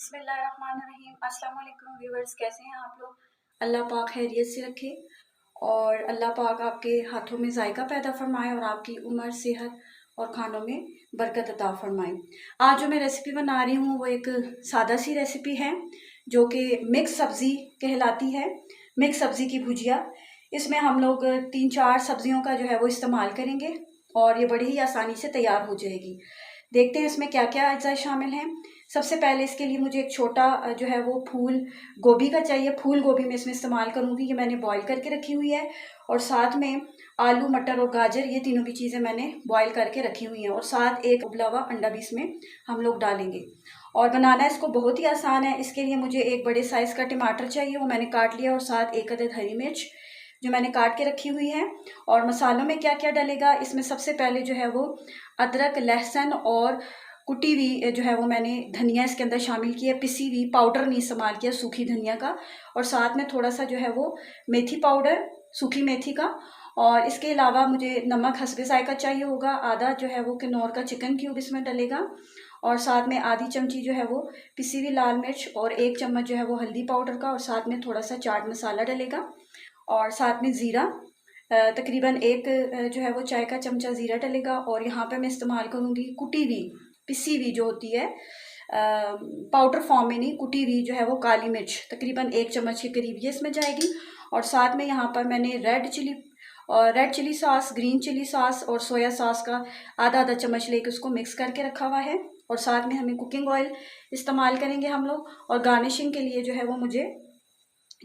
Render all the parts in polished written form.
बिस्मिल्लाहिर्रहमानिर्रहीम। अस्सलाम वालेकुम व्यूअर्स, कैसे हैं आप लोग। अल्लाह पाक खैरियत से रखे और अल्लाह पाक आपके हाथों में जायका पैदा फरमाए और आपकी उम्र, सेहत और खानों में बरकत अता फरमाए। आज जो मैं रेसिपी बना रही हूँ वो एक सादा सी रेसिपी है जो कि मिक्स सब्ज़ी कहलाती है। मिक्स सब्ज़ी की भुजिया। इसमें हम लोग 3-4 सब्जियों का जो है वो इस्तेमाल करेंगे और ये बड़ी ही आसानी से तैयार हो जाएगी। देखते हैं इसमें क्या क्या अज्जा शामिल हैं। सबसे पहले इसके लिए मुझे एक छोटा जो है वो फूल गोभी का चाहिए। फूल गोभी मैं इसमें इस्तेमाल करूँगी, ये मैंने बॉईल करके रखी हुई है। और साथ में आलू, मटर और गाजर, ये तीनों भी चीज़ें मैंने बॉईल करके रखी हुई हैं। और साथ एक उबला हुआ अंडा भी इसमें हम लोग डालेंगे। और बनाना इसको बहुत ही आसान है। इसके लिए मुझे एक बड़े साइज़ का टमाटर चाहिए, वो मैंने काट लिया। और साथ एक अदद हरी मिर्च जो मैंने काट के रखी हुई है। और मसालों में क्या क्या डलेगा, इसमें सबसे पहले जो है वो अदरक, लहसुन और कुटी हुई जो है वो मैंने धनिया इसके अंदर शामिल की है। पिसी हुई पाउडर नहीं इस्तेमाल किया, सूखी धनिया का। और साथ में थोड़ा सा जो है वो मेथी पाउडर, सूखी मेथी का। और इसके अलावा मुझे नमक हस्बे जायका चाहिए होगा। आधा जो है वो किन्नौर का चिकन क्यूब इसमें डलेगा। और साथ में आधी चमची जो है वो पिसी हुई लाल मिर्च और 1 चम्मच जो है वो हल्दी पाउडर का। और साथ में थोड़ा सा चाट मसाला डलेगा। और साथ में ज़ीरा, तकरीबन एक जो है वो चाय का चमचा ज़ीरा डलेगा। और यहाँ पे मैं इस्तेमाल करूँगी कुटी हुई, पिसी हुई जो होती है, पाउडर फॉर्म में नहीं, कुटी हुई जो है वो काली मिर्च, तकरीबन 1 चम्मच के करीब ये इसमें जाएगी। और साथ में यहाँ पर मैंने red chilli sauce, green chilli sauce और सोया सॉस का आधा आधा चम्मच लेके उसको मिक्स करके रखा हुआ है। और साथ में हमें कुकिंग ऑयल इस्तेमाल करेंगे हम लोग। और गार्निशिंग के लिए जो है वो मुझे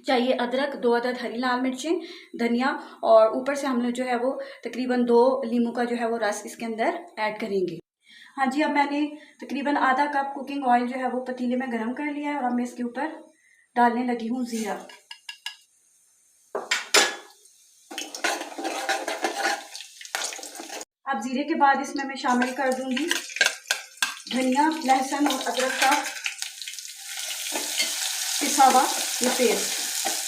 चाहिए अदरक, 2 अदद हरी लाल मिर्चें, धनिया। और ऊपर से हम लोग जो है वो तकरीबन 2 लीमू का जो है वो रस इसके अंदर ऐड करेंगे। हाँ जी, अब मैंने तकरीबन आधा कप कुकिंग ऑयल जो है वो पतीले में गर्म कर लिया है। और अब मैं इसके ऊपर डालने लगी हूँ ज़ीरा। अब ज़ीरे के बाद इसमें मैं शामिल कर दूंगी धनिया, लहसुन और अदरक का पिसा हुआ ये पेस्ट।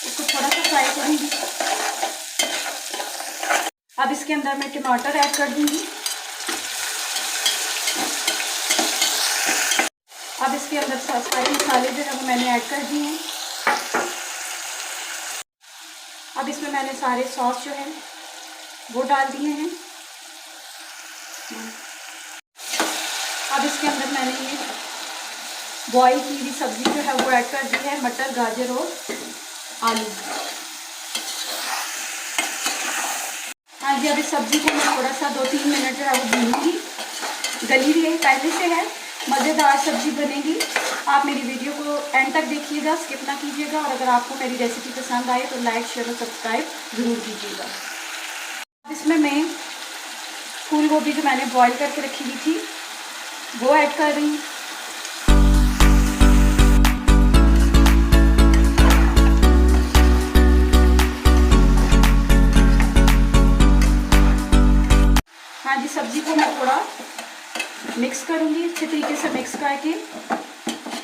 इसको थोड़ा सा फ्राई करूंगी। अब इसके अंदर मैं टमाटर ऐड कर दूंगी। अब इसके अंदर सारे मसाले जो है वो मैंने ऐड कर दिए हैं। अब इसमें मैंने सारे सॉस जो है वो डाल दिए हैं। अब इसके अंदर मैंने ये बॉईल की हुई सब्जी जो है वो ऐड कर दी है, मटर, गाजर और आलू। हाँ जी, अब इस सब्जी को मैं थोड़ा सा 2-3 मिनट जो है वो भूनूंगी। गली हुई है पहले से है, मज़ेदार सब्जी बनेगी। आप मेरी वीडियो को एंड तक देखिएगा, स्किप ना कीजिएगा। और अगर आपको मेरी रेसिपी पसंद आए तो लाइक, शेयर और सब्सक्राइब ज़रूर कीजिएगा। इसमें मैं फूल गोभी जो मैंने बॉईल करके रखी हुई थी वो ऐड कर रही हूँ। हाँ जी, सब्जी को मैं थोड़ा मिक्स करूँगी। अच्छे तरीके से मिक्स करके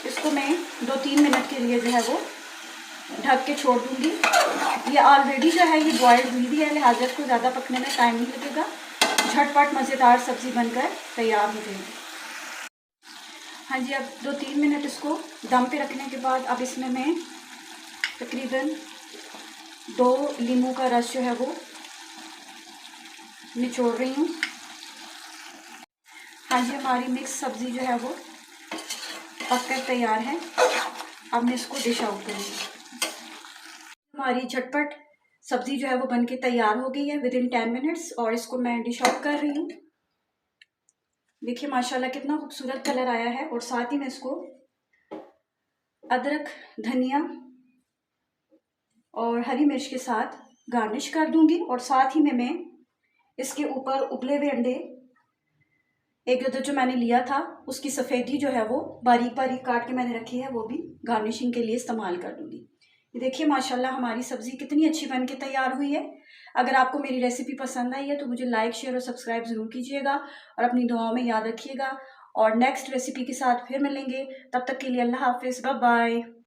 इसको मैं 2-3 मिनट के लिए जो है वो ढक के छोड़ दूँगी। ये ऑलरेडी जो है ये बॉइल्ड हुई भी है, लिहाजा इसको ज़्यादा पकने में टाइम नहीं लगेगा। झटपट मज़ेदार सब्ज़ी बनकर तैयार हो जाएगी। हाँ जी, अब 2-3 मिनट इसको दम पे रखने के बाद अब इसमें मैं तकरीबन 2 लीमू का रस जो है वो निचोड़ रही हूँ। हाँ जी, हमारी मिक्स सब्ज़ी जो है वो पककर तैयार है। अब मैं इसको डिश आउट करूँगी। हमारी झटपट सब्ज़ी जो है वो बनके तैयार हो गई है विदिन 10 मिनट्स। और इसको मैं डिश आउट कर रही हूँ। देखिए माशाल्लाह कितना खूबसूरत कलर आया है। और साथ ही मैं इसको अदरक, धनिया और हरी मिर्च के साथ गार्निश कर दूंगी। और साथ ही में मैं इसके ऊपर उबले हुए अंडे, एक अदद जो मैंने लिया था उसकी सफ़ेदी जो है वो बारीक बारीक काट के मैंने रखी है, वो भी गार्निशिंग के लिए इस्तेमाल कर दूंगी। ये देखिए माशाल्लाह हमारी सब्ज़ी कितनी अच्छी बन के तैयार हुई है। अगर आपको मेरी रेसिपी पसंद आई है तो मुझे लाइक, शेयर और सब्सक्राइब ज़रूर कीजिएगा। और अपनी दुआओं में याद रखिएगा। और नेक्स्ट रेसिपी के साथ फिर मिलेंगे। तब तक के लिए अल्लाह हाफिज़, बाय बाय।